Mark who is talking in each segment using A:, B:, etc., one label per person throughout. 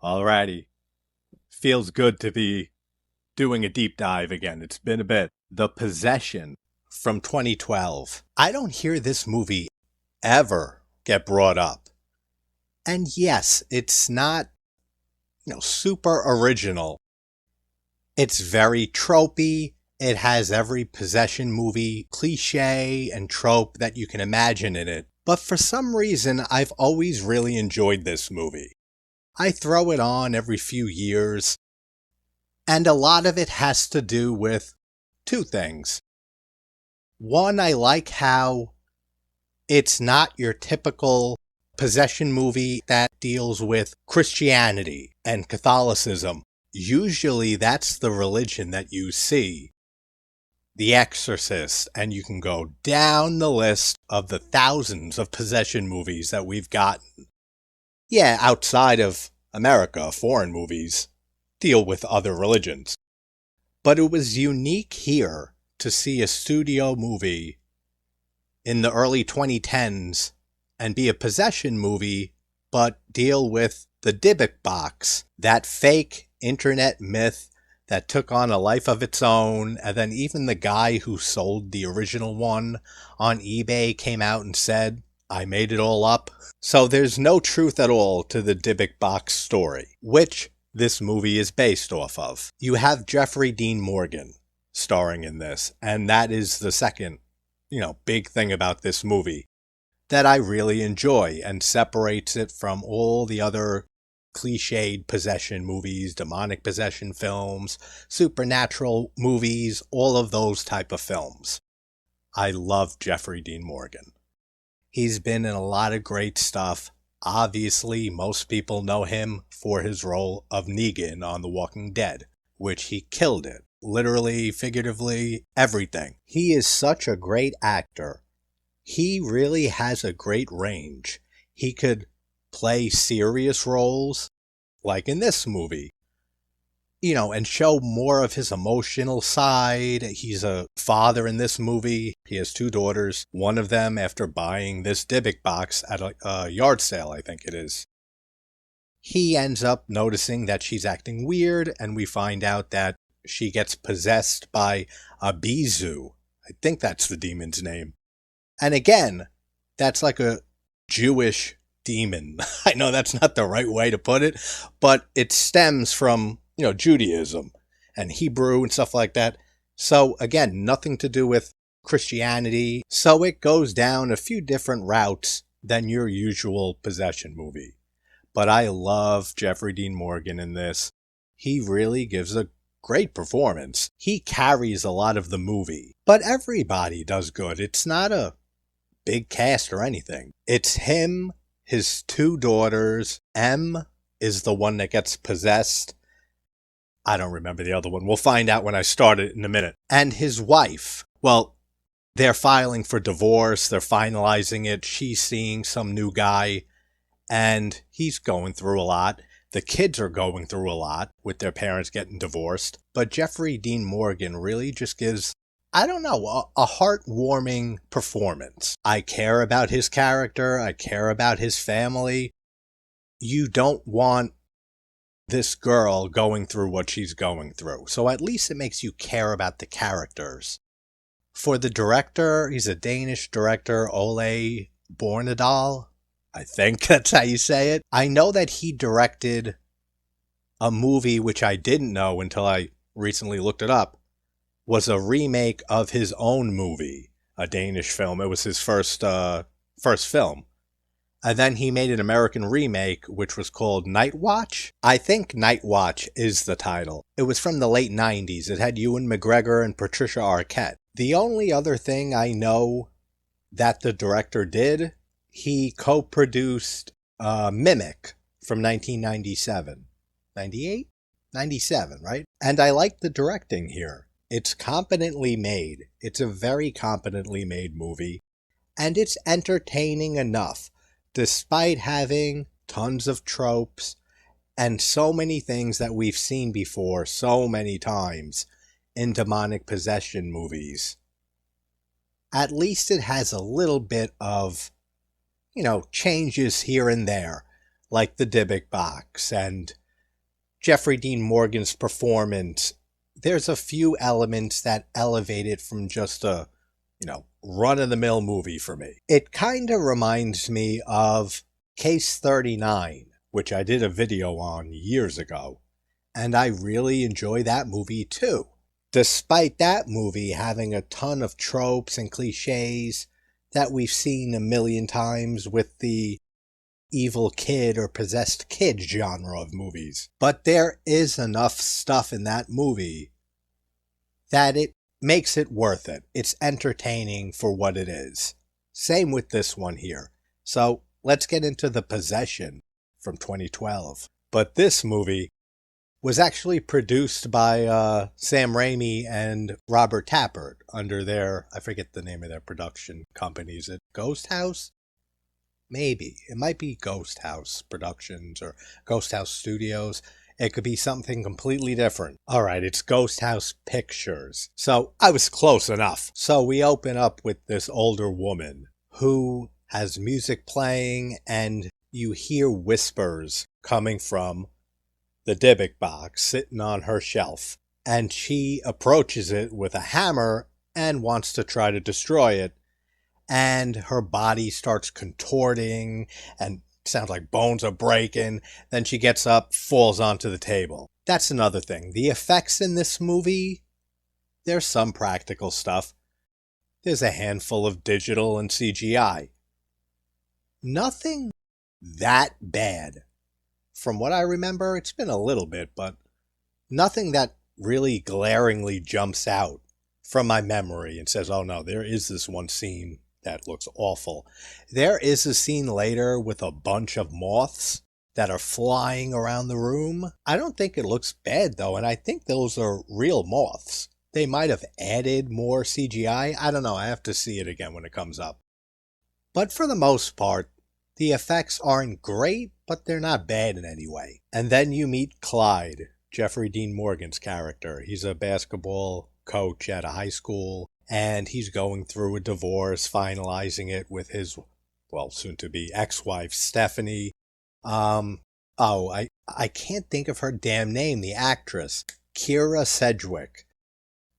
A: Alrighty. Feels good to be doing a deep dive again. It's been a bit. The Possession from 2012. I don't hear this movie ever get brought up. And yes, it's not, super original. It's very tropey. It has every possession movie cliche and trope that you can imagine in it. But for some reason, I've always really enjoyed this movie. I throw it on every few years, and a lot of it has to do with two things. One, I like how it's not your typical possession movie that deals with Christianity and Catholicism. Usually that's the religion that you see. The Exorcist, and you can go down the list of the thousands of possession movies that we've gotten. Yeah, outside of America, foreign movies deal with other religions. But it was unique here to see a studio movie in the early 2010s and be a possession movie, but deal with the Dybbuk box, that fake internet myth that took on a life of its own, and then even the guy who sold the original one on eBay came out and said, I made it all up. So there's no truth at all to the Dybbuk box story, which this movie is based off of. You have Jeffrey Dean Morgan starring in this, and that is the second, big thing about this movie that I really enjoy and separates it from all the other cliched possession movies, demonic possession films, supernatural movies, all of those type of films. I love Jeffrey Dean Morgan. He's been in a lot of great stuff. Obviously, most people know him for his role of Negan on The Walking Dead, which he killed it. Literally, figuratively, everything. He is such a great actor. He really has a great range. He could play serious roles, like in this movie, and show more of his emotional side. He's a father in this movie. He has two daughters, one of them after buying this Dybbuk box at a yard sale, I think it is. He ends up noticing that she's acting weird, and we find out that she gets possessed by a Bizu. I think that's the demon's name. And again, that's like a Jewish demon. I know that's not the right way to put it, but it stems from, Judaism and Hebrew and stuff like that. So again, nothing to do with Christianity. So it goes down a few different routes than your usual possession movie. But I love Jeffrey Dean Morgan in this. He really gives a great performance. He carries a lot of the movie, but everybody does good. It's not a big cast or anything. It's him, his two daughters. M is the one that gets possessed. I don't remember the other one. We'll find out when I start it in a minute. And his wife. Well, they're filing for divorce. They're finalizing it. She's seeing some new guy, and he's going through a lot. The kids are going through a lot with their parents getting divorced. But Jeffrey Dean Morgan really just gives, a heartwarming performance. I care about his character. I care about his family. You don't want this girl going through what she's going through. So at least it makes you care about the characters. For the director, he's a Danish director, Ole Bornedal. I think that's how you say it. I know that he directed a movie which I didn't know until I recently looked it up. Was a remake of his own movie, a Danish film. It was his first film. And then he made an American remake, which was called Night Watch. I think Night Watch is the title. It was from the late 90s. It had Ewan McGregor and Patricia Arquette. The only other thing I know that the director did, he co-produced Mimic from 1997. 98? 97, right? And I like the directing here. It's competently made. It's a very competently made movie. And it's entertaining enough, despite having tons of tropes and so many things that we've seen before so many times in demonic possession movies. At least it has a little bit of, changes here and there, like the Dybbuk box and Jeffrey Dean Morgan's performance, there's a few elements that elevate it from just a, run-of-the-mill movie for me. It kind of reminds me of Case 39, which I did a video on years ago, and I really enjoy that movie too. Despite that movie having a ton of tropes and cliches that we've seen a million times with the evil kid or possessed kid genre of movies. But there is enough stuff in that movie that it makes it worth it. It's entertaining for what it is. Same with this one here. So let's get into The Possession from 2012. But this movie was actually produced by Sam Raimi and Robert Tapert under their, I forget the name of their production company. Is it Ghost House? Maybe. It might be Ghost House Productions or Ghost House Studios. It could be something completely different. All right, it's Ghost House Pictures. So I was close enough. So we open up with this older woman who has music playing, and you hear whispers coming from the Dybbuk box sitting on her shelf. And she approaches it with a hammer and wants to try to destroy it. And her body starts contorting and sounds like bones are breaking. Then she gets up, falls onto the table. That's another thing. The effects in this movie, there's some practical stuff. There's a handful of digital and CGI. Nothing that bad. From what I remember, it's been a little bit, but nothing that really glaringly jumps out from my memory and says, oh no, there is this one scene that looks awful. There is a scene later with a bunch of moths that are flying around the room. I don't think it looks bad though, and I think those are real moths. They might have added more CGI. I don't know, I have to see it again when it comes up. But for the most part, the effects aren't great, but they're not bad in any way. And then you meet Clyde, Jeffrey Dean Morgan's character. He's a basketball coach at a high school, and he's going through a divorce, finalizing it with his, soon-to-be ex-wife, Stephanie. I can't think of her damn name, the actress. Kyra Sedgwick.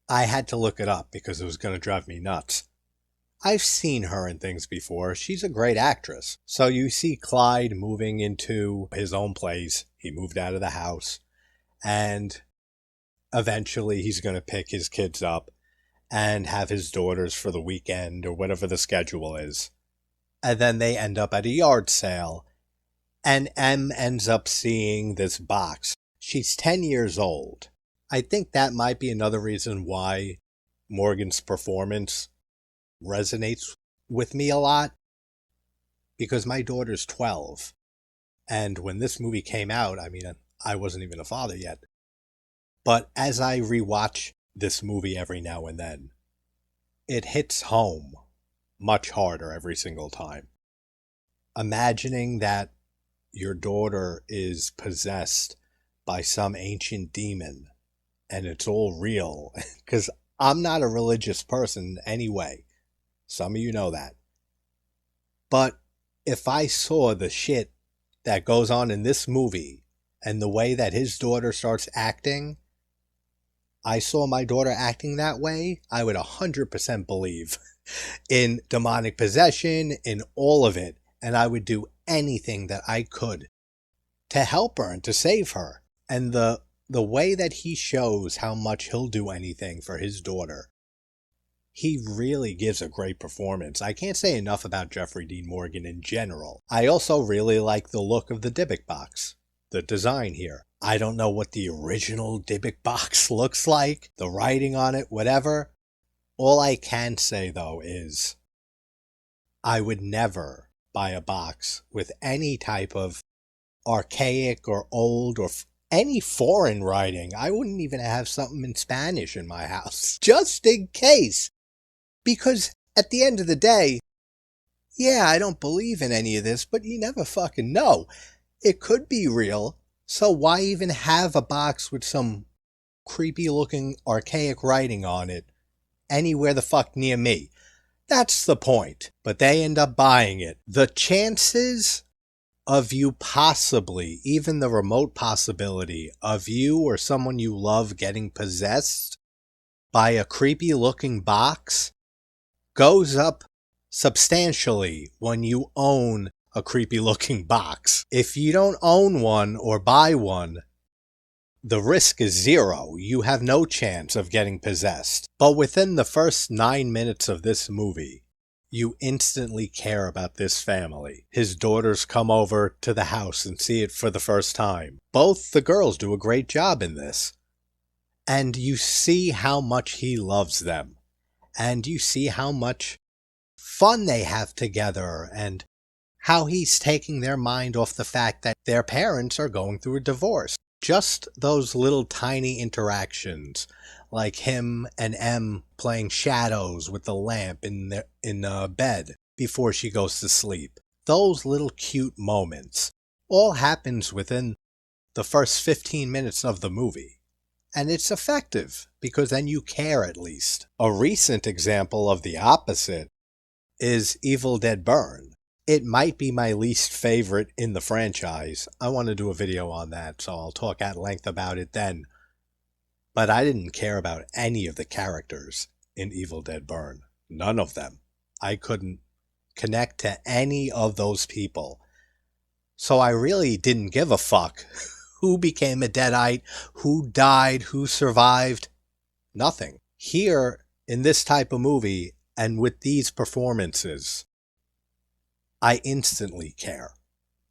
A: I had to look it up because it was going to drive me nuts. I've seen her in things before. She's a great actress. So you see Clyde moving into his own place. He moved out of the house. And eventually he's going to pick his kids up and have his daughters for the weekend or whatever the schedule is. And then they end up at a yard sale. And M ends up seeing this box. She's 10 years old. I think that might be another reason why Morgan's performance resonates with me a lot. Because my daughter's 12. And when this movie came out, I wasn't even a father yet. But as I rewatch this movie every now and then, it hits home much harder every single time. Imagining that your daughter is possessed by some ancient demon and it's all real, because I'm not a religious person anyway. Some of you know that. But if I saw the shit that goes on in this movie and the way that his daughter starts acting, I saw my daughter acting that way, I would 100% believe in demonic possession, in all of it, and I would do anything that I could to help her and to save her. And the way that he shows how much he'll do anything for his daughter, he really gives a great performance. I can't say enough about Jeffrey Dean Morgan in general. I also really like the look of the Dybbuk box, the design here. I don't know what the original Dybbuk box looks like, the writing on it, whatever. All I can say, though, is I would never buy a box with any type of archaic or old or any foreign writing. I wouldn't even have something in Spanish in my house, just in case. Because at the end of the day, yeah, I don't believe in any of this, but you never fucking know. It could be real. So why even have a box with some creepy looking archaic writing on it anywhere the fuck near me? That's the point. But they end up buying it. The chances of you possibly, even the remote possibility of you or someone you love getting possessed by a creepy looking box goes up substantially when you own a creepy looking box. If you don't own one or buy one, the risk is zero. You have no chance of getting possessed. But within the first 9 minutes of this movie, you instantly care about this family. His daughters come over to the house and see it for the first time. Both the girls do a great job in this. And you see how much he loves them. And you see how much fun they have together and how he's taking their mind off the fact that their parents are going through a divorce. Just those little tiny interactions, like him and M playing shadows with the lamp in bed before she goes to sleep. Those little cute moments all happens within the first 15 minutes of the movie. And it's effective, because then you care at least. A recent example of the opposite is Evil Dead Burn. It might be my least favorite in the franchise. I want to do a video on that, so I'll talk at length about it then. But I didn't care about any of the characters in Evil Dead Burn. None of them. I couldn't connect to any of those people. So I really didn't give a fuck who became a Deadite, who died, who survived. Nothing. Here, in this type of movie, and with these performances, I instantly care.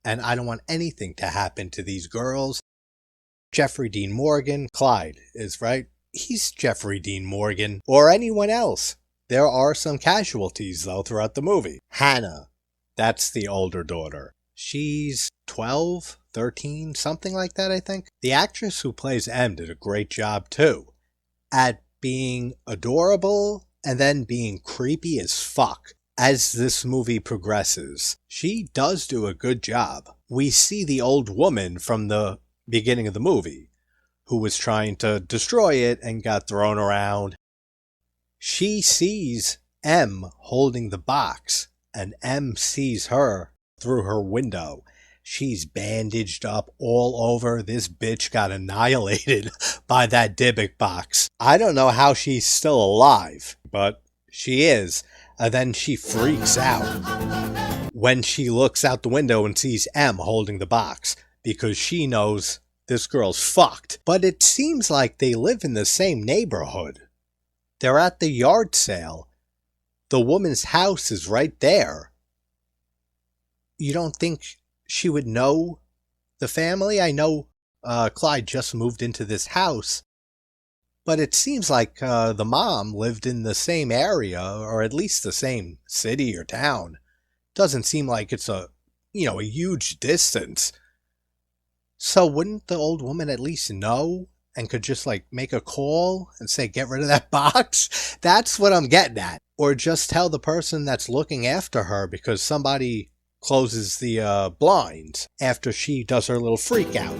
A: And I don't want anything to happen to these girls. Jeffrey Dean Morgan, Clyde is right. He's Jeffrey Dean Morgan, or anyone else. There are some casualties, though, throughout the movie. Hannah, that's the older daughter. She's 12, 13, something like that, I think. The actress who plays M did a great job, too, at being adorable and then being creepy as fuck. As this movie progresses, she does do a good job. We see the old woman from the beginning of the movie, who was trying to destroy it and got thrown around. She sees M holding the box, and M sees her through her window. She's bandaged up all over. This bitch got annihilated by that Dybbuk box. I don't know how she's still alive, but she is. And then she freaks out when she looks out the window and sees M holding the box, because she knows this girl's fucked. But it seems like they live in the same neighborhood. They're at the yard sale. The woman's house is right there. You don't think she would know the family? I know Clyde just moved into this house, but it seems like the mom lived in the same area, or at least the same city or town. Doesn't seem like it's a huge distance. So wouldn't the old woman at least know and could just make a call and say, get rid of that box? That's what I'm getting at. Or just tell the person that's looking after her, because somebody closes the blinds after she does her little freak out.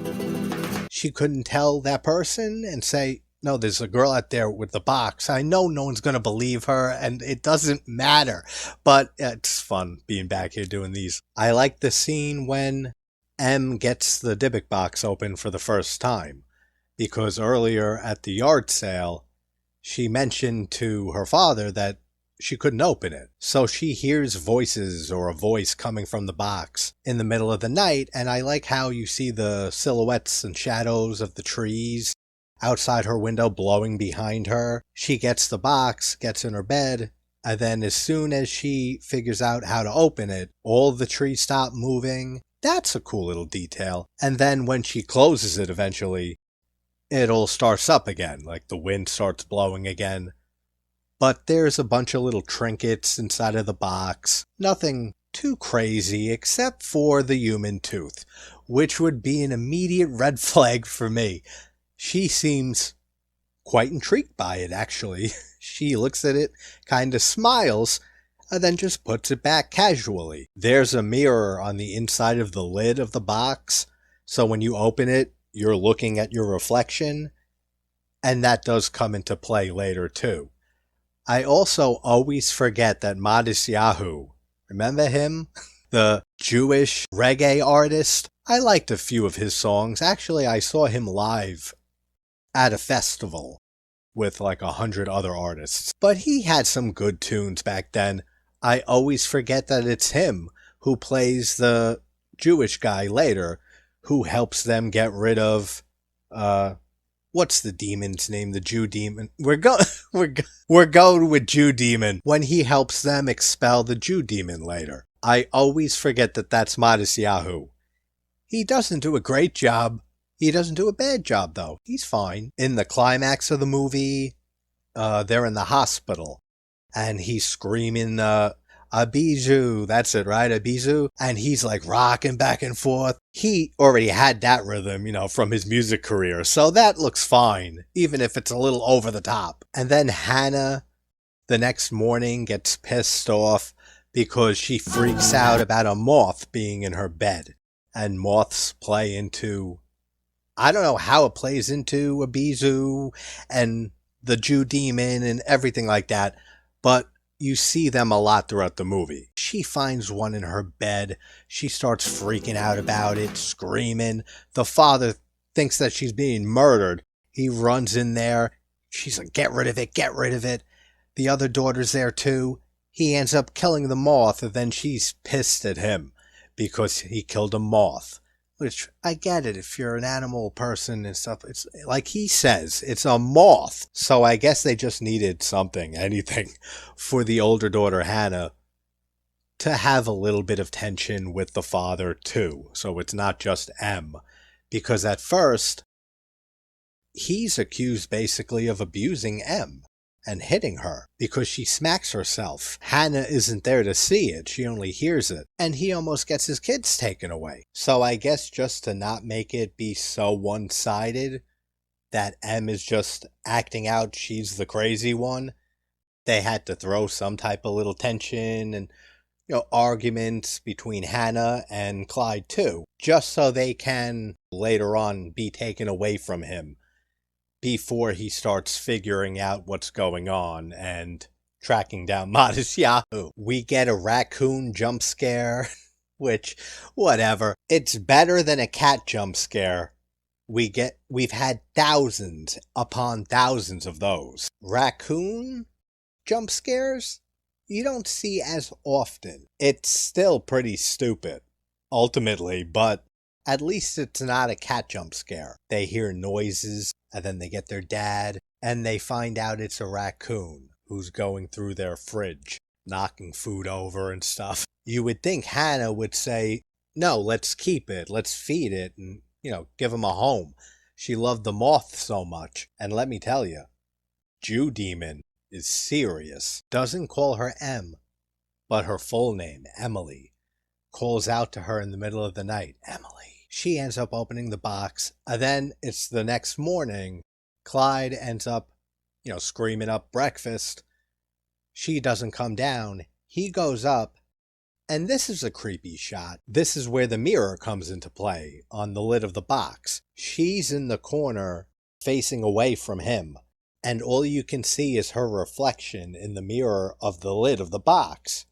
A: She couldn't tell that person and say, no, there's a girl out there with the box. I know no one's going to believe her, and it doesn't matter. But it's fun being back here doing these. I like the scene when M gets the Dybbuk box open for the first time, because earlier at the yard sale, she mentioned to her father that she couldn't open it. So she hears voices, or a voice coming from the box in the middle of the night, and I like how you see the silhouettes and shadows of the trees outside her window blowing behind her. She gets the box, gets in her bed, and then as soon as she figures out how to open it, all the trees stop moving. That's a cool little detail. And then when she closes it eventually, it all starts up again, like the wind starts blowing again. But there's a bunch of little trinkets inside of the box. Nothing too crazy except for the human tooth, which would be an immediate red flag for me. She seems quite intrigued by it, actually. She looks at it, kind of smiles, and then just puts it back casually. There's a mirror on the inside of the lid of the box, so when you open it, you're looking at your reflection, and that does come into play later too. I also always forget that Matisyahu, remember him? the Jewish reggae artist. I liked a few of his songs. Actually, I saw him live at a festival with like 100 other artists. But he had some good tunes back then. I always forget that it's him who plays the Jewish guy later, who helps them get rid of, what's the demon's name? The Jew demon. We're going with Jew demon when he helps them expel the Jew demon later. I always forget that that's Matisyahu. He doesn't do a great job. He doesn't do a bad job, though. He's fine. In the climax of the movie, they're in the hospital, and he's screaming, Abizu, that's it, right? Abizu? And he's like rocking back and forth. He already had that rhythm, from his music career, so that looks fine, even if it's a little over the top. And then Hannah, the next morning, gets pissed off because she freaks out about a moth being in her bed. And moths play into, I don't know how it plays into Abizu and the Jew demon and everything like that, but you see them a lot throughout the movie. She finds one in her bed. She starts freaking out about it, screaming. The father thinks that she's being murdered. He runs in there. She's like, get rid of it, get rid of it. The other daughter's there too. He ends up killing the moth, and then she's pissed at him because he killed a moth. Which, I get it, if you're an animal person and stuff, it's like he says, it's a moth. So I guess they just needed anything, for the older daughter, Hannah, to have a little bit of tension with the father, too. So it's not just M. Because at first, he's accused, basically, of abusing M and hitting her because she smacks herself. Hannah isn't there to see it. She only hears it. And he almost gets his kids taken away. So I guess just to not make it be so one-sided that M is just acting out she's the crazy one, they had to throw some type of little tension and arguments between Hannah and Clyde too, just so they can later on be taken away from him before he starts figuring out what's going on and tracking down Matisyahu. We get a raccoon jump scare, which, whatever. It's better than a cat jump scare. We've had thousands upon thousands of those. Raccoon jump scares? You don't see as often. It's still pretty stupid, ultimately, but at least it's not a cat jump scare. They hear noises, and then they get their dad, and they find out it's a raccoon who's going through their fridge, knocking food over and stuff. You would think Hannah would say, no, let's keep it, let's feed it, and, give him a home. She loved the moth so much. And let me tell you, Jew Demon is serious. Doesn't call her M, but her full name, Emily. Calls out to her in the middle of the night, Emily. She ends up opening the box, and then it's the next morning. Clyde ends up, screaming up breakfast. She doesn't come down. He goes up, and this is a creepy shot. This is where the mirror comes into play on the lid of the box. She's in the corner, facing away from him, and all you can see is her reflection in the mirror of the lid of the box.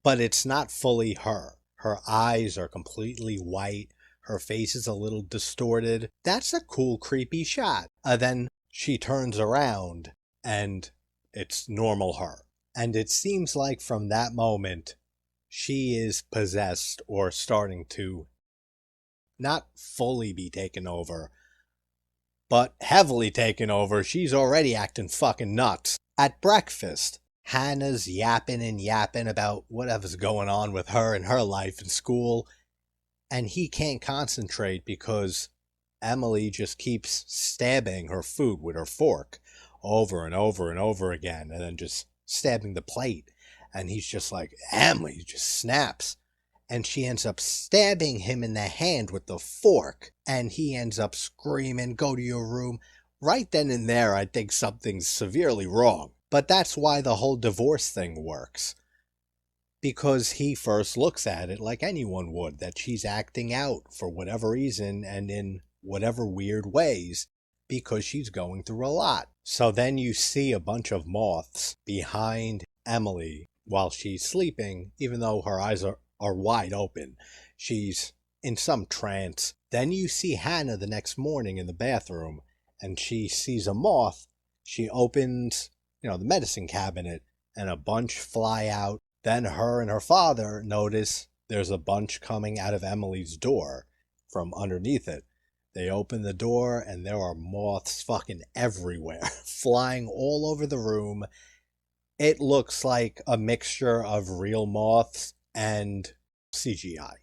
A: But it's not fully her. Her eyes are completely white. Her face is a little distorted. That's a cool, creepy shot. Then she turns around, and it's normal her. And it seems like from that moment, she is possessed or starting to not fully be taken over, but heavily taken over. She's already acting fucking nuts. At breakfast, Hannah's yapping and yapping about whatever's going on with her and her life in school, and he can't concentrate because Emily just keeps stabbing her food with her fork over and over and over again, and then just stabbing the plate. And he's just like, Emily just snaps. And she ends up stabbing him in the hand with the fork, and he ends up screaming, go to your room. Right then and there, I think something's severely wrong. But that's why the whole divorce thing works. Because he first looks at it like anyone would, that she's acting out for whatever reason and in whatever weird ways, because she's going through a lot. So then you see a bunch of moths behind Emily while she's sleeping, even though her eyes are are wide open. She's in some trance. Then you see Hannah the next morning in the bathroom, and she sees a moth. She opens, the medicine cabinet, and a bunch fly out. Then her and her father notice there's a bunch coming out of Emily's door from underneath it. They open the door, and there are moths fucking everywhere, flying all over the room. It looks like a mixture of real moths and CGI.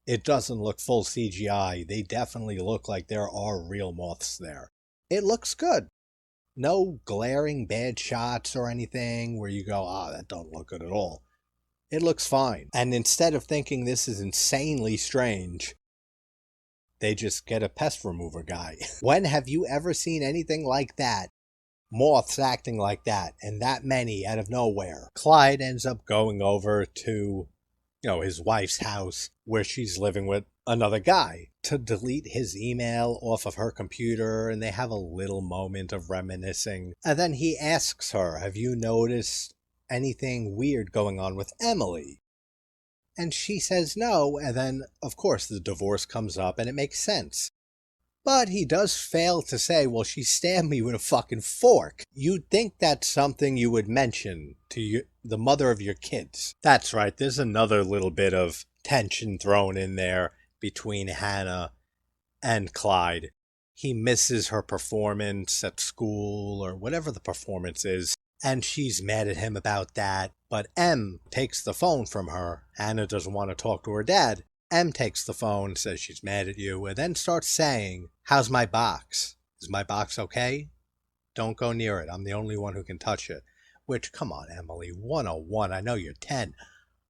A: It doesn't look full CGI. They definitely look like there are real moths there. It looks good. No glaring bad shots or anything where you go, that don't look good at all. It looks fine. And instead of thinking this is insanely strange, they just get a pest remover guy. When have you ever seen anything like that? Moths acting like that, and that many out of nowhere. Clyde ends up going over to, his wife's house where she's living with another guy to delete his email off of her computer, and they have a little moment of reminiscing. And then he asks her, have you noticed anything weird going on with Emily? And she says no, and then, of course, the divorce comes up, and it makes sense. But he does fail to say, well, she stabbed me with a fucking fork. You'd think that's something you would mention to the mother of your kids. That's right, there's another little bit of tension thrown in there between Hannah and Clyde. He misses her performance at school or whatever the performance is, and she's mad at him about that. But M takes the phone from her. Hannah doesn't want to talk to her dad. M takes the phone, says she's mad at you, and then starts saying, how's my box? Is my box okay? Don't go near it. I'm the only one who can touch it. Which, come on, Emily, 101. I know you're 10.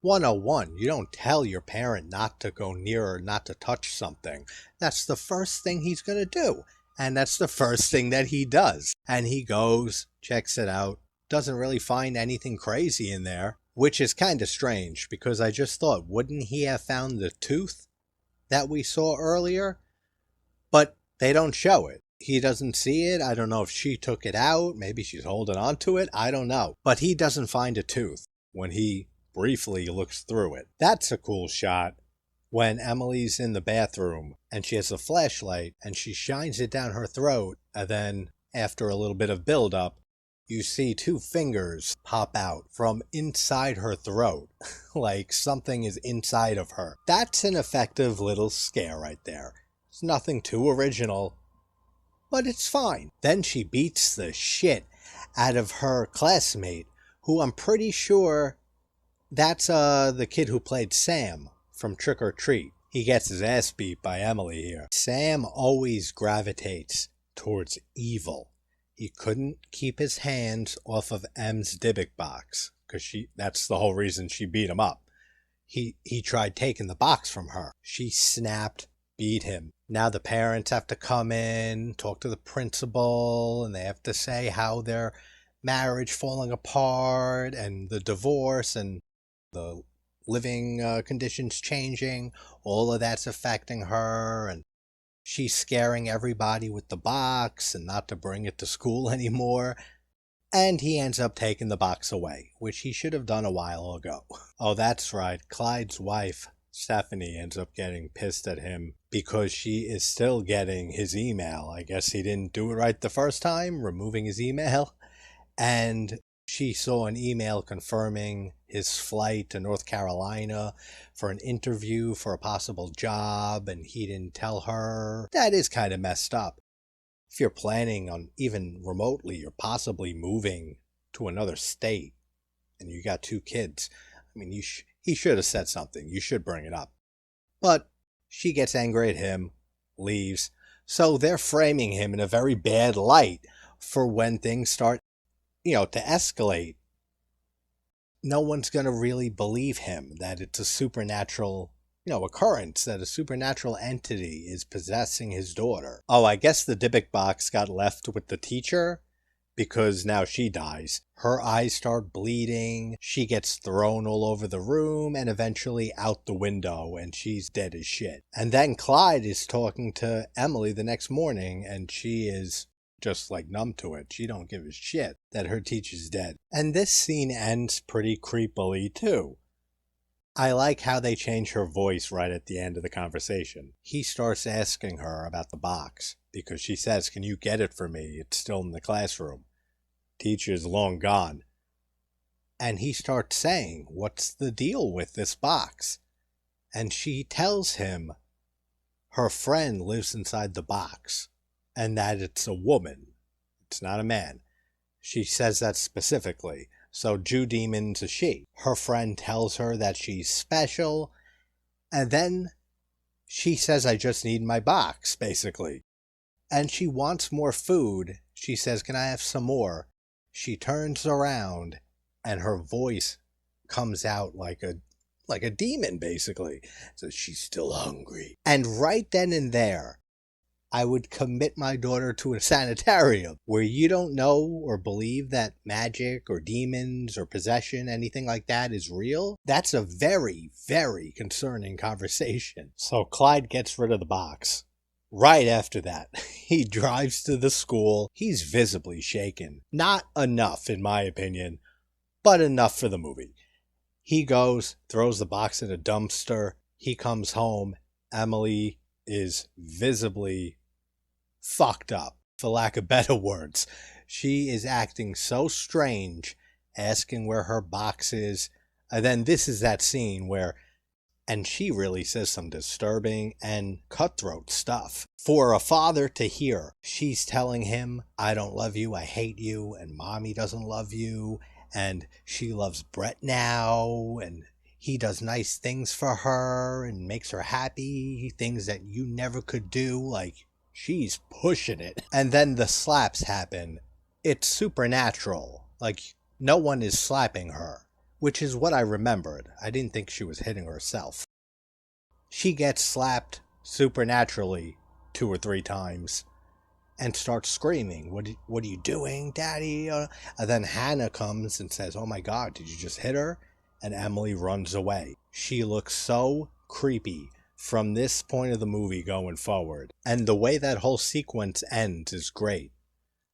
A: 101. You don't tell your parent not to go near or not to touch something. That's the first thing he's going to do. And that's the first thing that he does. And he goes, checks it out, doesn't really find anything crazy in there. Which is kind of strange, because I just thought, wouldn't he have found the tooth that we saw earlier? But they don't show it. He doesn't see it. I don't know if she took it out. Maybe she's holding on to it. I don't know. But he doesn't find a tooth when he briefly looks through it. That's a cool shot when Emily's in the bathroom and she has a flashlight and she shines it down her throat. And then after a little bit of buildup, you see two fingers pop out from inside her throat, like something is inside of her. That's an effective little scare right there. It's nothing too original, but it's fine. Then she beats the shit out of her classmate, who I'm pretty sure that's the kid who played Sam from Trick or Treat. He gets his ass beat by Emily here. Sam always gravitates towards evil. He couldn't keep his hands off of M's Dybbuk box, because that's the whole reason she beat him up. He tried taking the box from her. She snapped, beat him. Now the parents have to come in, talk to the principal, and they have to say how their marriage falling apart, and the divorce, and the living conditions changing. All of that's affecting her, and she's scaring everybody with the box and not to bring it to school anymore. And he ends up taking the box away, which he should have done a while ago. Oh, that's right. Clyde's wife, Stephanie, ends up getting pissed at him because she is still getting his email. I guess he didn't do it right the first time, removing his email. And she saw an email confirming his flight to North Carolina for an interview for a possible job, and he didn't tell her. That is kind of messed up. If you're planning on even remotely or possibly moving to another state and you got two kids, I mean, he should have said something. You should bring it up. But she gets angry at him, leaves. So they're framing him in a very bad light for when things start, to escalate. No one's going to really believe him that it's a supernatural, occurrence, that a supernatural entity is possessing his daughter. Oh, I guess the Dybbuk box got left with the teacher because now she dies. Her eyes start bleeding, she gets thrown all over the room, and eventually out the window, and she's dead as shit. And then Clyde is talking to Emily the next morning, and she is just like numb to it. She don't give a shit that her teacher's dead. And this scene ends pretty creepily too. I like how they change her voice right at the end of the conversation. He starts asking her about the box because she says, "Can you get it for me? It's still in the classroom. Teacher's long gone." And he starts saying, "What's the deal with this box?" And she tells him her friend lives inside the box and that it's a woman. It's not a man. She says that specifically. So Jew Demon's a she. Her friend tells her that she's special. And then she says, "I just need my box," basically. And she wants more food. She says, "Can I have some more?" She turns around and her voice comes out like a demon, basically. So she's still hungry. And right then and there, I would commit my daughter to a sanitarium where you don't know or believe that magic or demons or possession, anything like that, is real. That's a very, very concerning conversation. So Clyde gets rid of the box. Right after that, he drives to the school. He's visibly shaken. Not enough, in my opinion, but enough for the movie. He goes, throws the box in a dumpster. He comes home. Emily is visibly fucked up, for lack of better words. She is acting so strange, asking where her box is. And then this is that scene where, and she really says some disturbing and cutthroat stuff. For a father to hear, she's telling him, "I don't love you, I hate you, and mommy doesn't love you, and she loves Brett now, and he does nice things for her and makes her happy, things that you never could do," like, she's pushing it. And then the slaps happen. It's supernatural. Like, no one is slapping her, which is what I remembered. I didn't think she was hitting herself. She gets slapped supernaturally 2 or 3 times and starts screaming, what are you doing, Daddy?" And then Hannah comes and says, "Oh my God, did you just hit her?" And Emily runs away. She looks so creepy from this point of the movie going forward. And the way that whole sequence ends is great.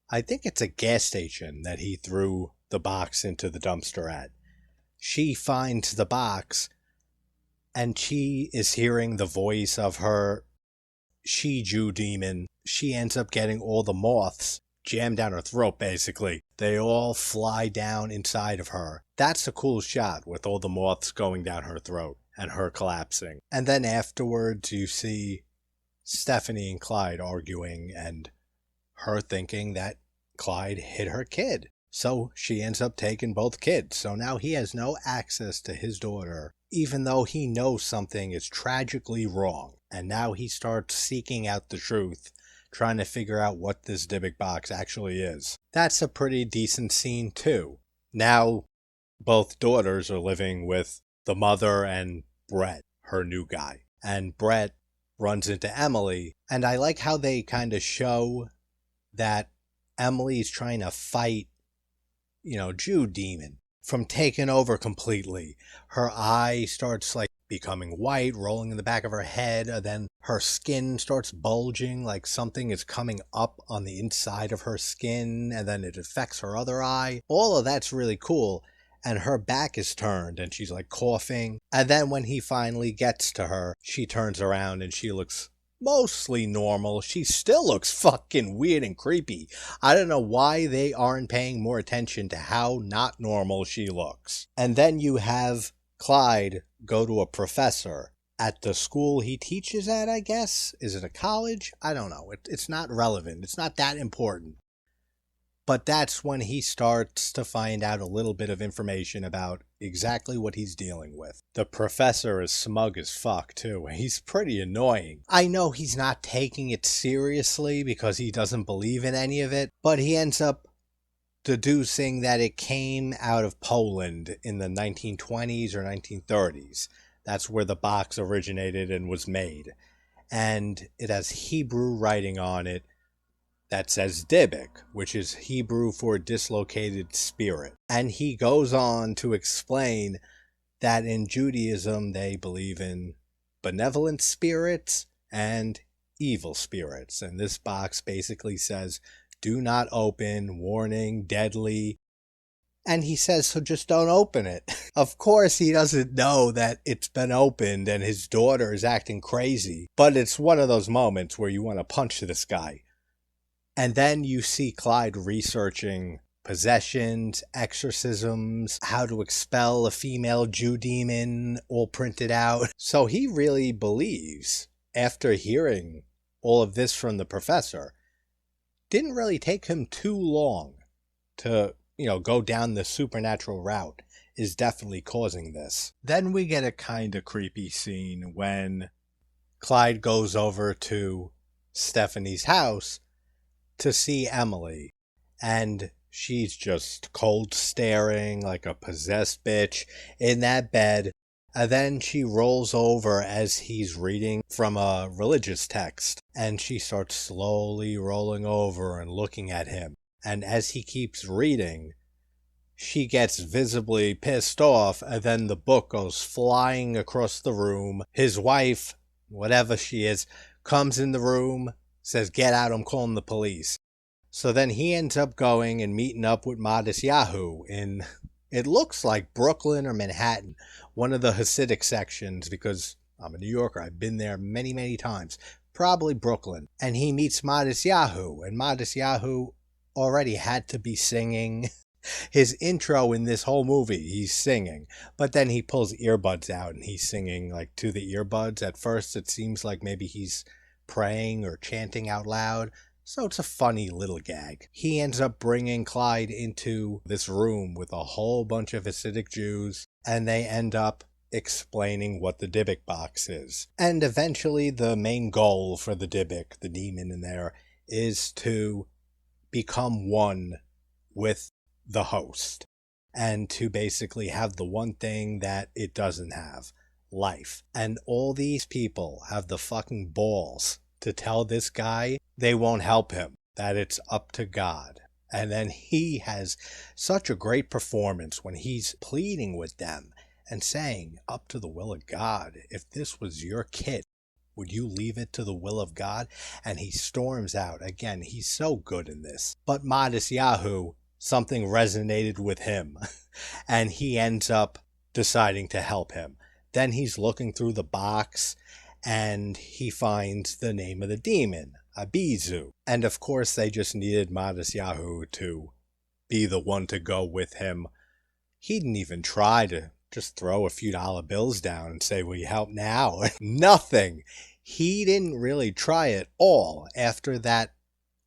A: I think it's a gas station that he threw the box into the dumpster at. She finds the box and she is hearing the voice of her she-Jew demon. She ends up getting all the moths jammed down her throat, basically. They all fly down inside of her. That's a cool shot with all the moths going down her throat and her collapsing. And then afterwards you see Stephanie and Clyde arguing and her thinking that Clyde hit her kid. So she ends up taking both kids. So now he has no access to his daughter, even though he knows something is tragically wrong. And now he starts seeking out the truth, trying to figure out what this Dybbuk box actually is. That's a pretty decent scene too. Now both daughters are living with the mother and Brett, her new guy. And Brett runs into Emily, and I like how they kind of show that Emily's trying to fight, Jew demon from taking over completely. Her eye starts like becoming white, rolling in the back of her head, and then her skin starts bulging like something is coming up on the inside of her skin, and then it affects her other eye. All of that's really cool. And her back is turned and she's like coughing. And then when he finally gets to her, she turns around and she looks mostly normal. She still looks fucking weird and creepy. I don't know why they aren't paying more attention to how not normal she looks. And then you have Clyde go to a professor at the school he teaches at, I guess. Is it a college? I don't know. It's not relevant. It's not that important. But that's when he starts to find out a little bit of information about exactly what he's dealing with. The professor is smug as fuck, too. He's pretty annoying. I know he's not taking it seriously because he doesn't believe in any of it, but he ends up deducing that it came out of Poland in the 1920s or 1930s. That's where the box originated and was made. And it has Hebrew writing on it that says Dybbuk, which is Hebrew for dislocated spirit. And he goes on to explain that in Judaism they believe in benevolent spirits and evil spirits. And this box basically says, "Do not open, warning, deadly." And he says, so just don't open it. Of course, he doesn't know that it's been opened and his daughter is acting crazy. But it's one of those moments where you want to punch this guy. And then you see Clyde researching possessions, exorcisms, how to expel a female Jew demon, all printed out. So he really believes, after hearing all of this from the professor, didn't really take him too long to, go down the supernatural route, is definitely causing this. Then we get a kind of creepy scene when Clyde goes over to Stephanie's house to see Emily, and she's just cold staring like a possessed bitch in that bed. And then she rolls over as he's reading from a religious text, and she starts slowly rolling over and looking at him. And as he keeps reading, she gets visibly pissed off, and then the book goes flying across the room. His wife, whatever she is, comes in the room, says, "Get out, I'm calling the police." So then he ends up going and meeting up with Matisyahu in, it looks like Brooklyn or Manhattan, one of the Hasidic sections, because I'm a New Yorker. I've been there many, many times. Probably Brooklyn. And he meets Matisyahu, and Matisyahu already had to be singing. His intro in this whole movie, he's singing, but then he pulls earbuds out and he's singing like to the earbuds. At first it seems like maybe he's praying or chanting out loud. So it's a funny little gag. He ends up bringing Clyde into this room with a whole bunch of Hasidic Jews, and they end up explaining what the Dybbuk box is. And eventually the main goal for the Dybbuk, the demon in there, is to become one with the host, and to basically have the one thing that it doesn't have, life. And all these people have the fucking balls to tell this guy they won't help him, that it's up to God. And then he has such a great performance when he's pleading with them and saying, up to the will of God, if this was your kid, would you leave it to the will of God? And he storms out. Again, he's so good in this. But Matisyahu, something resonated with him, and he ends up deciding to help him. Then he's looking through the box, and he finds the name of the demon, Abizu. And of course, they just needed Matisyahu to be the one to go with him. He didn't even try to just throw a few dollar bills down and say, will you help now? Nothing. He didn't really try at all after that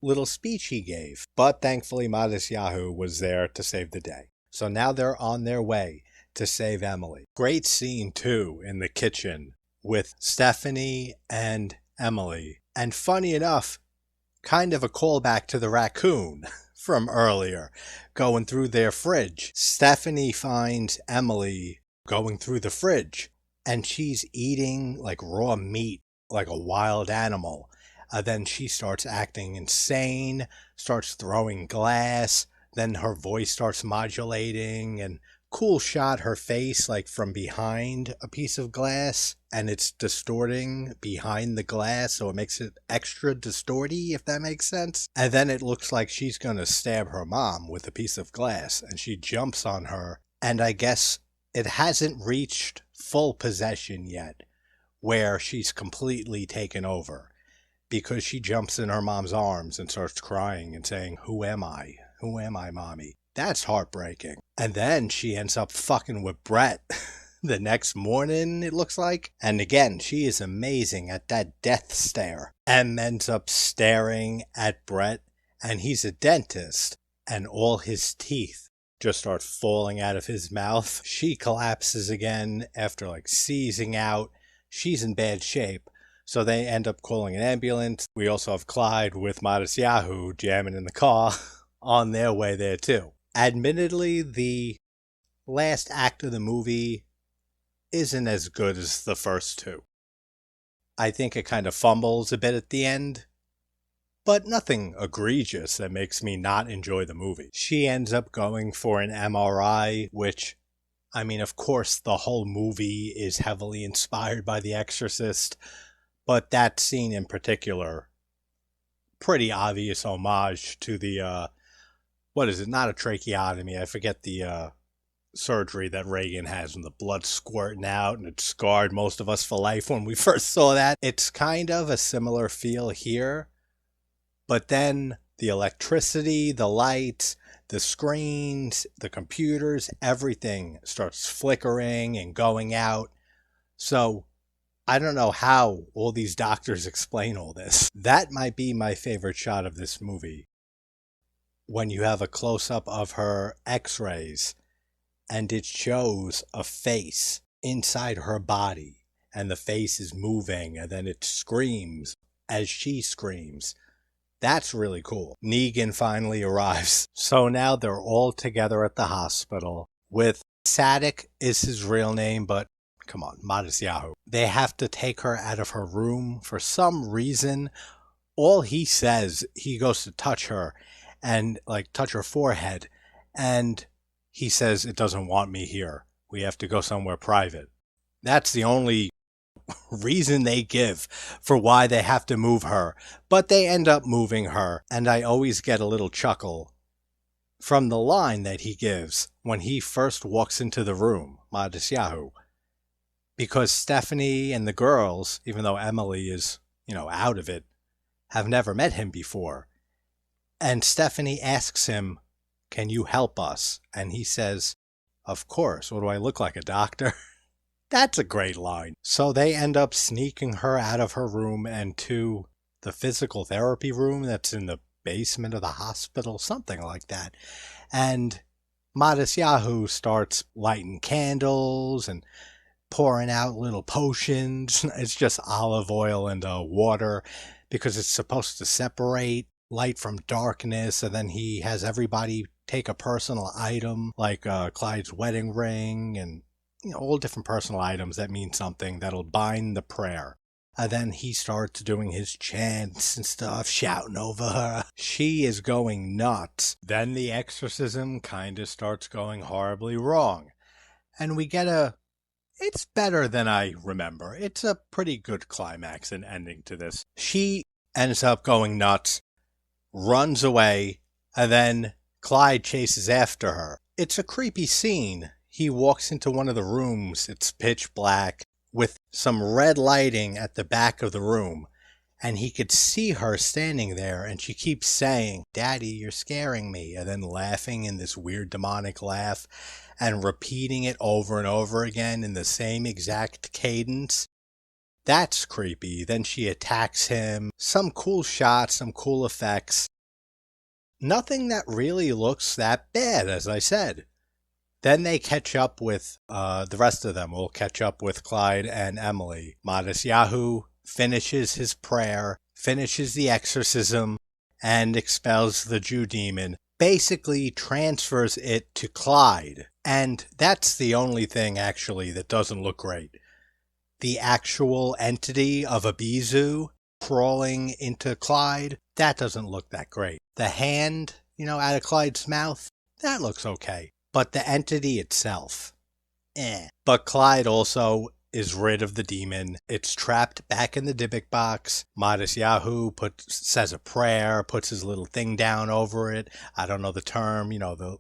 A: little speech he gave. But thankfully, Matisyahu was there to save the day. So now they're on their way to save Emily. Great scene, too, in the kitchen with Stephanie and Emily. And funny enough, kind of a callback to the raccoon from earlier, going through their fridge. Stephanie finds Emily going through the fridge, and she's eating like raw meat, like a wild animal. Then she starts acting insane, starts throwing glass, then her voice starts modulating, and cool shot her face like from behind a piece of glass, and it's distorting behind the glass, so it makes it extra distorty, if that makes sense. And then it looks like she's gonna stab her mom with a piece of glass, and she jumps on her, and I guess it hasn't reached full possession yet, where she's completely taken over, because she jumps in her mom's arms and starts crying and saying, who am I? Who am I, mommy? That's heartbreaking. And then she ends up fucking with Brett the next morning, it looks like. And again, she is amazing at that death stare. Em ends up staring at Brett, and he's a dentist, and all his teeth just start falling out of his mouth. She collapses again after like seizing out. She's in bad shape. So they end up calling an ambulance. We also have Clyde with Matisyahu jamming in the car on their way there too. Admittedly, the last act of the movie isn't as good as the first two. I think it kind of fumbles a bit at the end, but nothing egregious that makes me not enjoy the movie. She ends up going for an MRI, which, I mean, of course, the whole movie is heavily inspired by The Exorcist, but that scene in particular, pretty obvious homage to the what is it? Not a tracheotomy. I forget the surgery that Reagan has when the blood's squirting out and it scarred most of us for life when we first saw that. It's kind of a similar feel here, but then the electricity, the lights, the screens, the computers, everything starts flickering and going out. So I don't know how all these doctors explain all this. That might be my favorite shot of this movie. When you have a close-up of her x-rays and it shows a face inside her body and the face is moving and then it screams as she screams. That's really cool. Negan finally arrives. So now they're all together at the hospital with Tzadok is his real name, but come on, Matisyahu. They have to take her out of her room for some reason. All he says, he goes to touch her and like touch her forehead, and he says it doesn't want me here. We have to go somewhere private. That's the only reason they give for why they have to move her, but they end up moving her, and I always get a little chuckle from the line that he gives when he first walks into the room, Matisyahu, because Stephanie and the girls, even though Emily is, out of it, have never met him before. And Stephanie asks him, "Can you help us?" And he says, "Of course. What do I look like, a doctor?" That's a great line. So they end up sneaking her out of her room and to the physical therapy room that's in the basement of the hospital, something like that. And Matisyahu starts lighting candles and pouring out little potions. It's just olive oil and water because it's supposed to separate light from darkness. And then he has everybody take a personal item like Clyde's wedding ring and all different personal items that mean something that'll bind the prayer. And then he starts doing his chants and stuff, shouting over her. She is going nuts. Then the exorcism kind of starts going horribly wrong. And we get it's better than I remember. It's a pretty good climax and ending to this. She ends up going nuts, runs away, and then Clyde chases after her. It's a creepy scene. He walks into one of the rooms. It's pitch black with some red lighting at the back of the room. And he could see her standing there, and she keeps saying, "Daddy, you're scaring me," and then laughing in this weird demonic laugh and repeating it over and over again in the same exact cadence. That's creepy. Then she attacks him. Some cool shots, some cool effects. Nothing that really looks that bad, as I said. Then they catch up with the rest of them. Will catch up with Clyde and Emily. Matisyahu finishes his prayer, finishes the exorcism, and expels the Jew demon. Basically transfers it to Clyde. And that's the only thing, actually, that doesn't look great. The actual entity of Abizu crawling into Clyde, that doesn't look that great. The hand, out of Clyde's mouth, that looks okay. But the entity itself, But Clyde also is rid of the demon. It's trapped back in the Dybbuk box. Matisyahu says a prayer, puts his little thing down over it. I don't know the term, I'm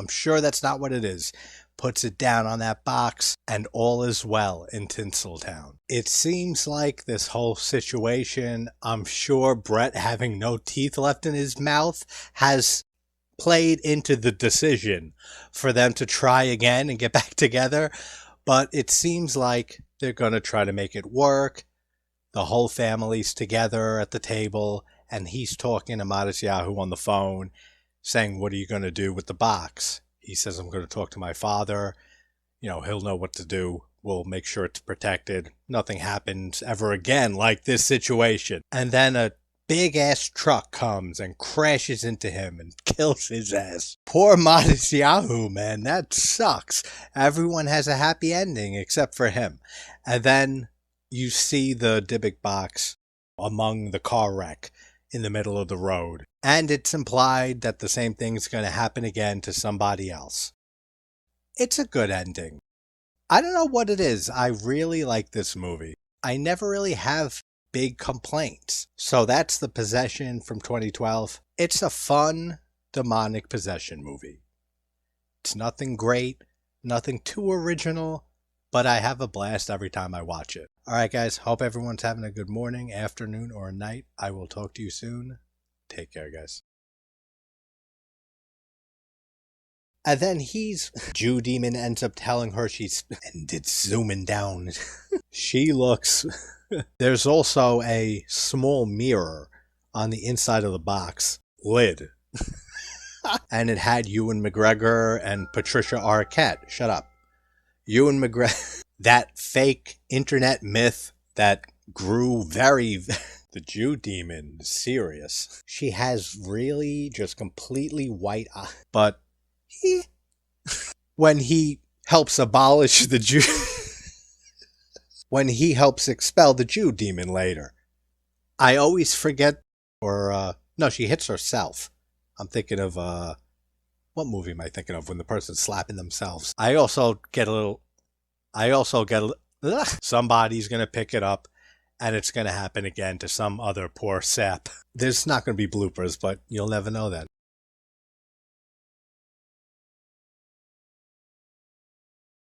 A: sure that's not what it is. Puts it down on that box, and all is well in Tinseltown. It seems like this whole situation, I'm sure Brett having no teeth left in his mouth has played into the decision for them to try again and get back together. But it seems like they're going to try to make it work. The whole family's together at the table, and he's talking to Matisyahu on the phone, saying, "What are you going to do with the box?" He says, "I'm going to talk to my father. He'll know what to do. We'll make sure it's protected. Nothing happens ever again like this situation." And then a big-ass truck comes and crashes into him and kills his ass. Poor Matisyahu, man. That sucks. Everyone has a happy ending except for him. And then you see the Dybbuk box among the car wreck in the middle of the road. And it's implied that the same thing's going to happen again to somebody else. It's a good ending. I don't know what it is. I really like this movie. I never really have big complaints. So that's The Possession from 2012. It's a fun demonic possession movie. It's nothing great, nothing too original, but I have a blast every time I watch it. Alright guys, hope everyone's having a good morning, afternoon, or night. I will talk to you soon. Take care, guys. And then Jew Demon ends up telling her and it's zooming down. She looks, there's also a small mirror on the inside of the box lid. And it had Ewan McGregor and Patricia Arquette. Shut up. Ewan McGregor, that fake internet myth that grew the Jew Demon is serious. She has really just completely white eyes. But when he helps abolish the Jew, when he helps expel the Jew Demon later, I always forget, no, she hits herself. I'm thinking of, what movie am I thinking of when the person's slapping themselves? I also get a little, somebody's going to pick it up and it's going to happen again to some other poor sap. There's not going to be bloopers, but you'll never know then.